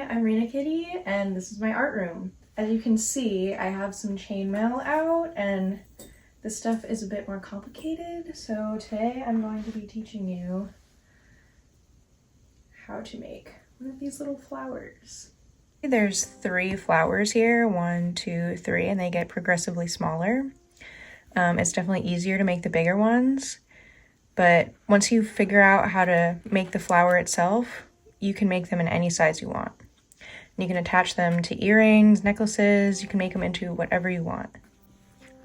Hi, I'm Rena Kitty, and this is my art room. As you can see, I have some chainmail out, and this stuff is a bit more complicated, so today I'm going to be teaching you how to make one of these little flowers. There's 3 flowers here, 1, 2, 3, and they get progressively smaller. It's definitely easier to make the bigger ones, but once you figure out how to make the flower itself, you can make them in any size you want. You can attach them to earrings, necklaces, you can make them into whatever you want.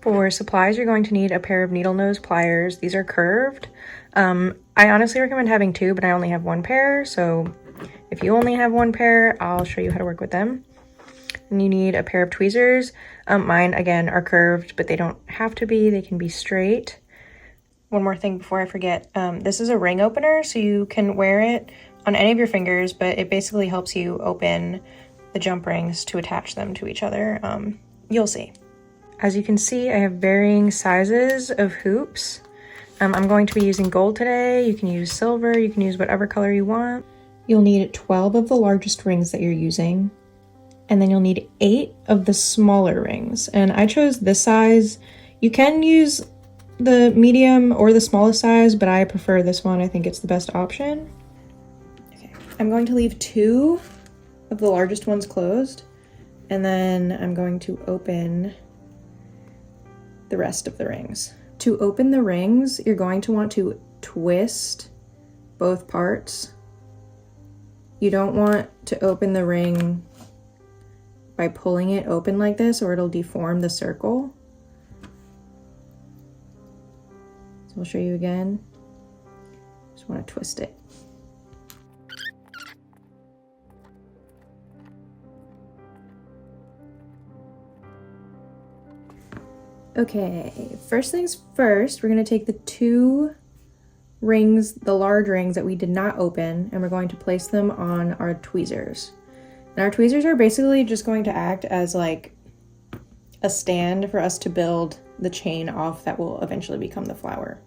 For supplies, you're going to need a pair of needle nose pliers. These are curved. I honestly recommend having 2, but I only have 1 pair, so if you only have 1 pair, I'll show you how to work with them. And you need a pair of tweezers. Mine, again, are curved, but they don't have to be. They can be straight. One more thing before I forget. This is a ring opener, so you can wear it on any of your fingers, but it basically helps you open the jump rings to attach them to each other. You'll see. As you can see, I have varying sizes of hoops. I'm going to be using gold today. You can use silver, you can use whatever color you want. You'll need 12 of the largest rings that you're using, and then you'll need 8 of the smaller rings. And I chose this size. You can use the medium or the smallest size, but I prefer this one. I think it's the best option. Okay, I'm going to leave 2 of the largest ones closed, and then I'm going to open the rest of the rings. To open the rings, you're going to want to twist both parts. You don't want to open the ring by pulling it open like this, or it'll deform the circle. So I'll show you again. Just want to twist it. Okay, first things first, we're going to take the 2 rings, the large rings that we did not open, and we're going to place them on our tweezers. And our tweezers are basically just going to act as like a stand for us to build the chain off that will eventually become the flower.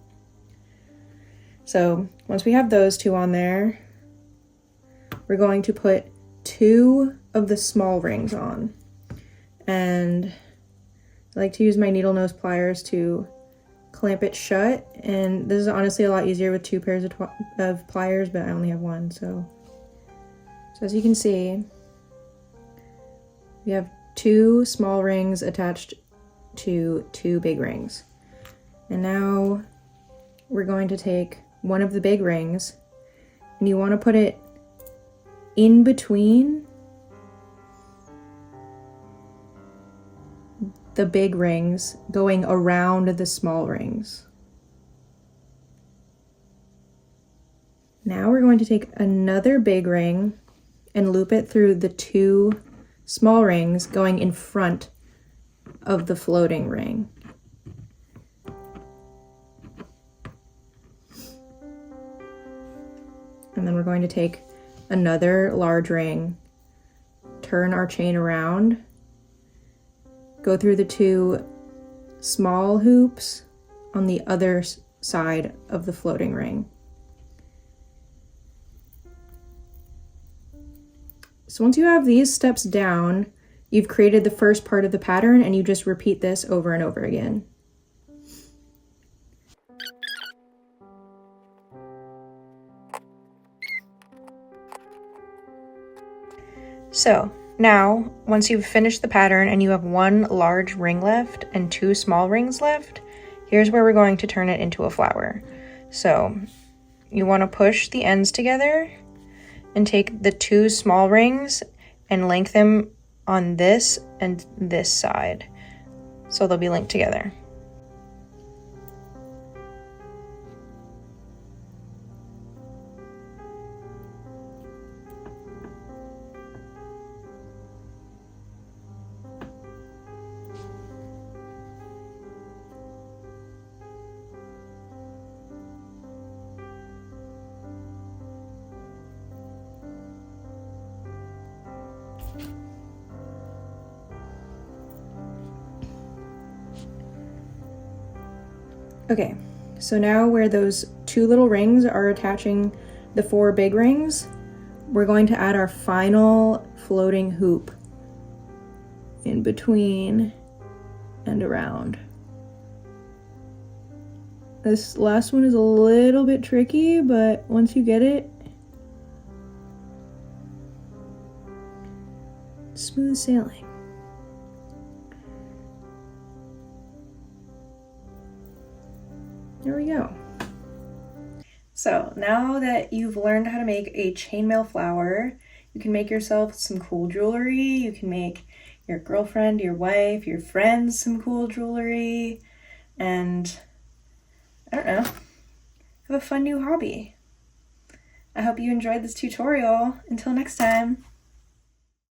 So once we have those 2 on there, we're going to put 2 of the small rings on. And I like to use my needle nose pliers to clamp it shut, and this is honestly a lot easier with 2 pairs of pliers, but I only have 1, so as you can see, we have 2 small rings attached to 2 big rings. And now we're going to take one of the big rings, and you want to put it in between the big rings, going around the small rings. Now we're going to take another big ring and loop it through the 2 small rings, going in front of the floating ring. And then we're going to take another large ring, turn our chain around, go through the 2 small hoops on the other side of the floating ring. So once you have these steps down, you've created the first part of the pattern, and you just repeat this over and over again. So now, once you've finished the pattern and you have 1 large ring left and 2 small rings left, here's where we're going to turn it into a flower. So you want to push the ends together and take the 2 small rings and link them on this and this side, so they'll be linked together. Okay, so now where those 2 little rings are attaching the 4 big rings, we're going to add our final floating hoop in between and around. This last one is a little bit tricky, but once you get it, smooth sailing. There we go. So now that you've learned how to make a chainmail flower, you can make yourself some cool jewelry. You can make your girlfriend, your wife, your friends some cool jewelry, and I don't know, have a fun new hobby. I hope you enjoyed this tutorial. Until next time.